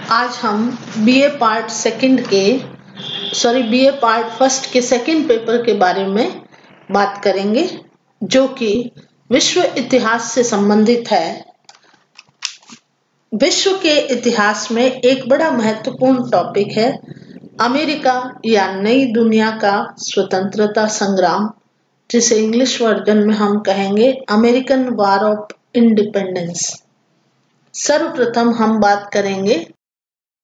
आज हम BA part first के सेकंड पेपर के बारे में बात करेंगे, जो कि विश्व इतिहास से संबंधित है। विश्व के इतिहास में एक बड़ा महत्वपूर्ण टॉपिक है अमेरिका या नई दुनिया का स्वतंत्रता संग्राम, जिसे इंग्लिश वर्जन में हम कहेंगे अमेरिकन वॉर ऑफ इंडिपेंडेंस। सर्वप्रथम हम बात करेंगे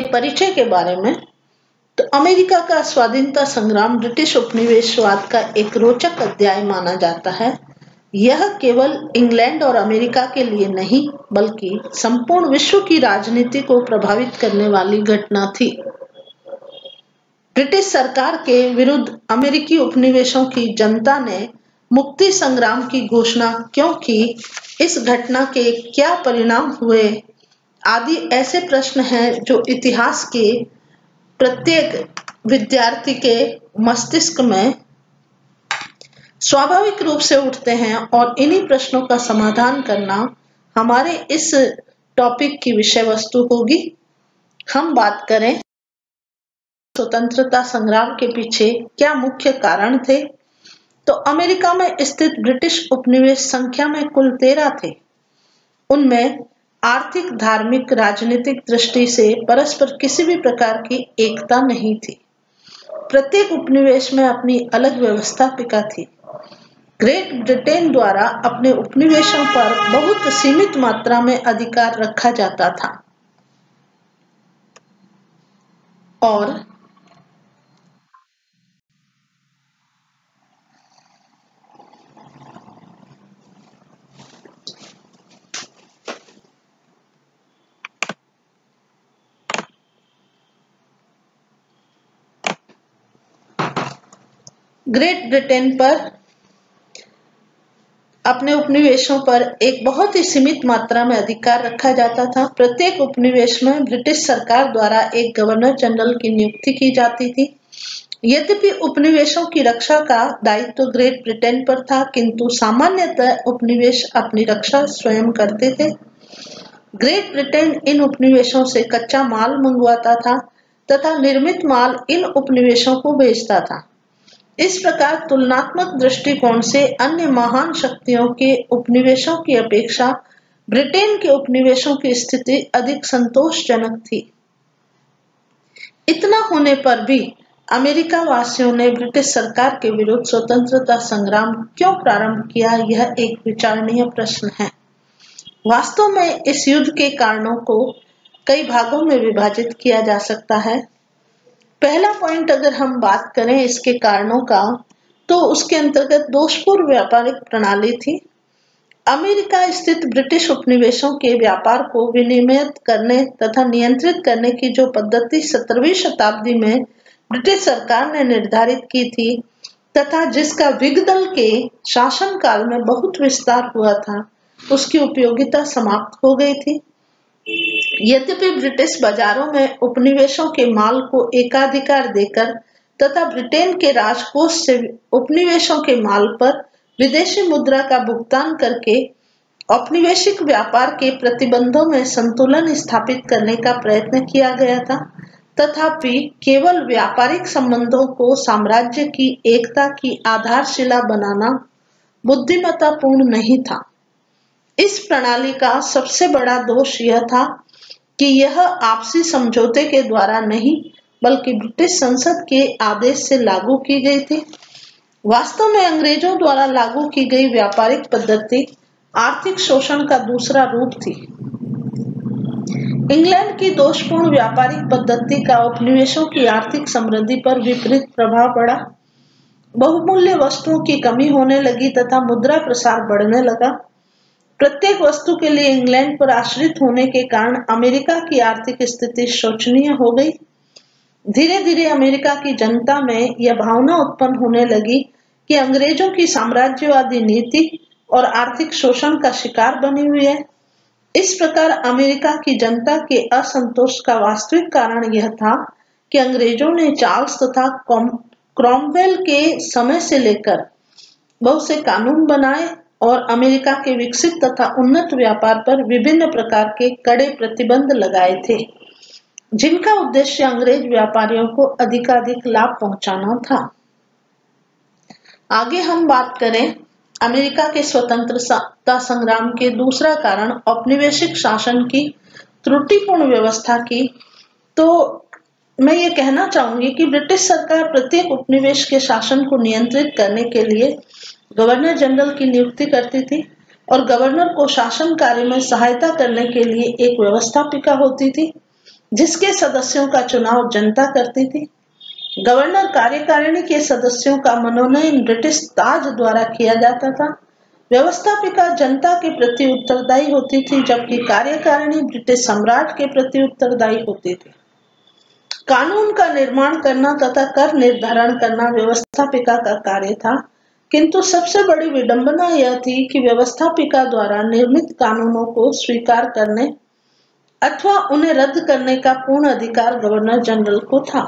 परिचय के बारे में। तो अमेरिका का स्वाधीनता संग्राम ब्रिटिश उपनिवेशवाद का एक रोचक अध्याय माना जाता है। यह केवल इंग्लैंड और अमेरिका के लिए नहीं, बल्कि संपूर्ण विश्व की राजनीति को प्रभावित करने वाली घटना थी। ब्रिटिश सरकार के विरुद्ध अमेरिकी उपनिवेशों की जनता ने मुक्ति संग्राम की घोषणा क्यों की, इस घटना के क्या परिणाम हुए आदि ऐसे प्रश्न हैं जो इतिहास के प्रत्येक विद्यार्थी के मस्तिष्क में स्वाभाविक रूप से उठते हैं, और इन्हीं प्रश्नों का समाधान करना हमारे इस टॉपिक की विषय वस्तु होगी। हम बात करें स्वतंत्रता संग्राम के पीछे क्या मुख्य कारण थे। तो अमेरिका में स्थित ब्रिटिश उपनिवेश संख्या में कुल 13 थे। उनमें आर्थिक, धार्मिक, राजनीतिक दृष्टि से परस्पर किसी भी प्रकार की एकता नहीं थी। प्रत्येक उपनिवेश में अपनी अलग व्यवस्थापिका थी। ग्रेट ब्रिटेन द्वारा अपने उपनिवेशों पर बहुत सीमित मात्रा में अधिकार रखा जाता था, और ग्रेट ब्रिटेन पर अपने उपनिवेशों पर एक बहुत ही सीमित मात्रा में अधिकार रखा जाता था। प्रत्येक उपनिवेश में ब्रिटिश सरकार द्वारा एक गवर्नर जनरल की नियुक्ति की जाती थी। यद्यपि उपनिवेशों की रक्षा का दायित्व ग्रेट ब्रिटेन पर था, किंतु सामान्यतः उपनिवेश अपनी रक्षा स्वयं करते थे। ग्रेट ब्रिटेन इन उपनिवेशों से कच्चा माल मंगवाता था तथा निर्मित माल इन उपनिवेशों को बेचता था। इस प्रकार तुलनात्मक दृष्टिकोण से अन्य महान शक्तियों के उपनिवेशों की अपेक्षा ब्रिटेन के उपनिवेशों की स्थिति अधिक संतोषजनक थी। इतना होने पर भी अमेरिका वासियों ने ब्रिटिश सरकार के विरुद्ध स्वतंत्रता संग्राम क्यों प्रारंभ किया, यह एक विचारणीय प्रश्न है। वास्तव में इस युद्ध के कारणों को कई भागों में विभाजित किया जा सकता है। पहला पॉइंट, अगर हम बात करें इसके कारणों का, तो उसके अंतर्गत दोषपूर्ण व्यापारिक प्रणाली थी। अमेरिका स्थित ब्रिटिश उपनिवेशों के व्यापार को विनियमित करने तथा नियंत्रित करने की जो पद्धति 17वीं शताब्दी में ब्रिटिश सरकार ने निर्धारित की थी तथा जिसका विगदल के शासनकाल में बहुत विस्तार हुआ था, उसकी उपयोगिता समाप्त हो गई थी। यद्यपि ब्रिटिश बाजारों में उपनिवेशों के माल को एकाधिकार देकर तथा ब्रिटेन के राजकोष से उपनिवेशों के माल पर विदेशी मुद्रा का भुगतान करके औपनिवेशिक व्यापार के प्रतिबंधों में संतुलन स्थापित करने का प्रयत्न किया गया था, तथापि केवल व्यापारिक संबंधों को साम्राज्य की एकता की आधारशिला बनाना बुद्धिमत्तापूर्ण नहीं था। इस प्रणाली का सबसे बड़ा दोष यह था कि यह आपसी समझौते के द्वारा नहीं, बल्कि ब्रिटिश संसद के आदेश से लागू की गई थी। वास्तव में अंग्रेजों द्वारा लागू की गई व्यापारिक पद्धति आर्थिक शोषण का दूसरा रूप थी। इंग्लैंड की दोषपूर्ण व्यापारिक पद्धति का उपनिवेशों की आर्थिक समृद्धि पर विपरीत प्रभाव पड़ा। बहुमूल्य वस्तुओं की कमी होने लगी तथा मुद्रा प्रसार बढ़ने लगा। प्रत्येक वस्तु के लिए इंग्लैंड पर आश्रित होने के कारण अमेरिका की आर्थिक स्थिति शोचनीय हो गई। धीरे धीरे अमेरिका की जनता में यह भावना उत्पन्न होने लगी कि अंग्रेजों की साम्राज्यवादी नीति और आर्थिक शोषण का शिकार बनी हुई है। इस प्रकार अमेरिका की जनता के असंतोष का वास्तविक कारण यह था कि अंग्रेजों ने चार्ल्स तथा क्रॉमवेल के समय से लेकर बहुत से कानून बनाए और अमेरिका के विकसित तथा उन्नत व्यापार पर विभिन्न प्रकार के कड़े प्रतिबंध लगाए थे। जिनका उद्देश्य अंग्रेज व्यापारियों को अधिकाधिक लाभ पहुंचाना था। आगे हम बात करें अमेरिका के स्वतंत्रता संग्राम के दूसरा कारण औपनिवेशिक शासन की त्रुटिपूर्ण व्यवस्था की, तो मैं ये कहना चाहूंगी कि ब्रिटिश सरकार प्रत्येक उपनिवेश के शासन को नियंत्रित करने के लिए गवर्नर जनरल की नियुक्ति करती थी और गवर्नर को शासन कार्य में सहायता करने के लिए एक व्यवस्थापिका होती थी जिसके सदस्यों का चुनाव जनता करती थी। गवर्नर कार्यकारिणी के सदस्यों का मनोनयन ब्रिटिश ताज द्वारा किया जाता था। व्यवस्थापिका जनता के प्रति उत्तरदायी होती थी जबकि कार्यकारिणी ब्रिटिश सम्राट के प्रति उत्तरदायी होती थी। कानून का निर्माण करना तथा कर निर्धारण करना व्यवस्थापिका का कार्य था, किंतु सबसे बड़ी विडंबना यह थी कि व्यवस्थापिका द्वारा निर्मित कानूनों को स्वीकार करने अथवा उन्हें रद्द करने का पूर्ण अधिकार गवर्नर जनरल को था।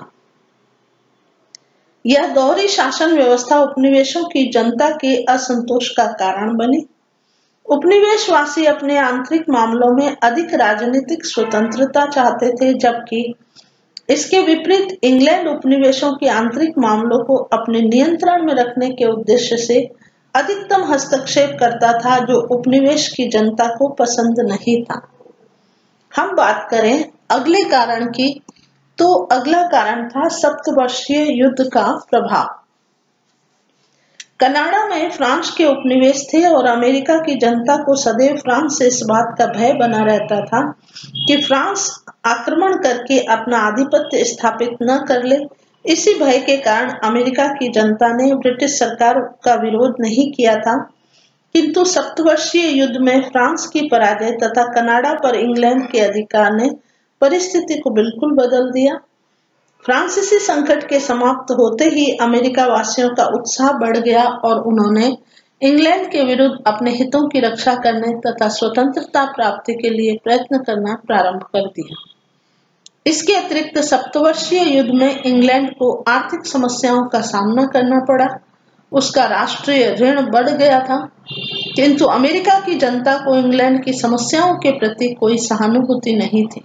यह दोहरी शासन व्यवस्था उपनिवेशों की जनता के असंतोष का कारण बनी। उपनिवेशवासी अपने आंतरिक मामलों में अधिक राजनीतिक स्वतंत्रता चाहते थे, जबकि इसके विपरीत इंग्लैंड उपनिवेशों के आंतरिक मामलों को अपने नियंत्रण में रखने के उद्देश्य से अधिकतम हस्तक्षेप करता था, जो उपनिवेश की जनता को पसंद नहीं था। हम बात करें अगले कारण की, तो अगला कारण था सप्तवर्षीय युद्ध का प्रभाव। कनाडा में फ्रांस के उपनिवेश थे और अमेरिका की जनता को सदैव फ्रांस से इस बात का भय बना रहता था कि फ्रांस आक्रमण करके अपना आधिपत्य स्थापित न कर ले। इसी भय के कारण अमेरिका की जनता ने ब्रिटिश सरकार का विरोध नहीं किया था, किंतु सप्तवर्षीय युद्ध में फ्रांस की पराजय तथा कनाडा पर इंग्लैंड के अधिकार ने परिस्थिति को बिल्कुल बदल दिया। फ्रांसीसी संकट के समाप्त होते ही अमेरिका वासियों का उत्साह बढ़ गया और उन्होंने इंग्लैंड के विरुद्ध अपने हितों की रक्षा करने तथा स्वतंत्रता प्राप्ति के लिए प्रयत्न करना प्रारंभ कर दिया। इसके अतिरिक्त सप्तवर्षीय युद्ध में इंग्लैंड को आर्थिक समस्याओं का सामना करना पड़ा। उसका राष्ट्रीय ऋण बढ़ गया था, किंतु अमेरिका की जनता को इंग्लैंड की समस्याओं के प्रति कोई सहानुभूति नहीं थी।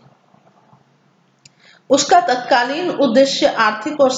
उसका तत्कालीन उद्देश्य आर्थिक और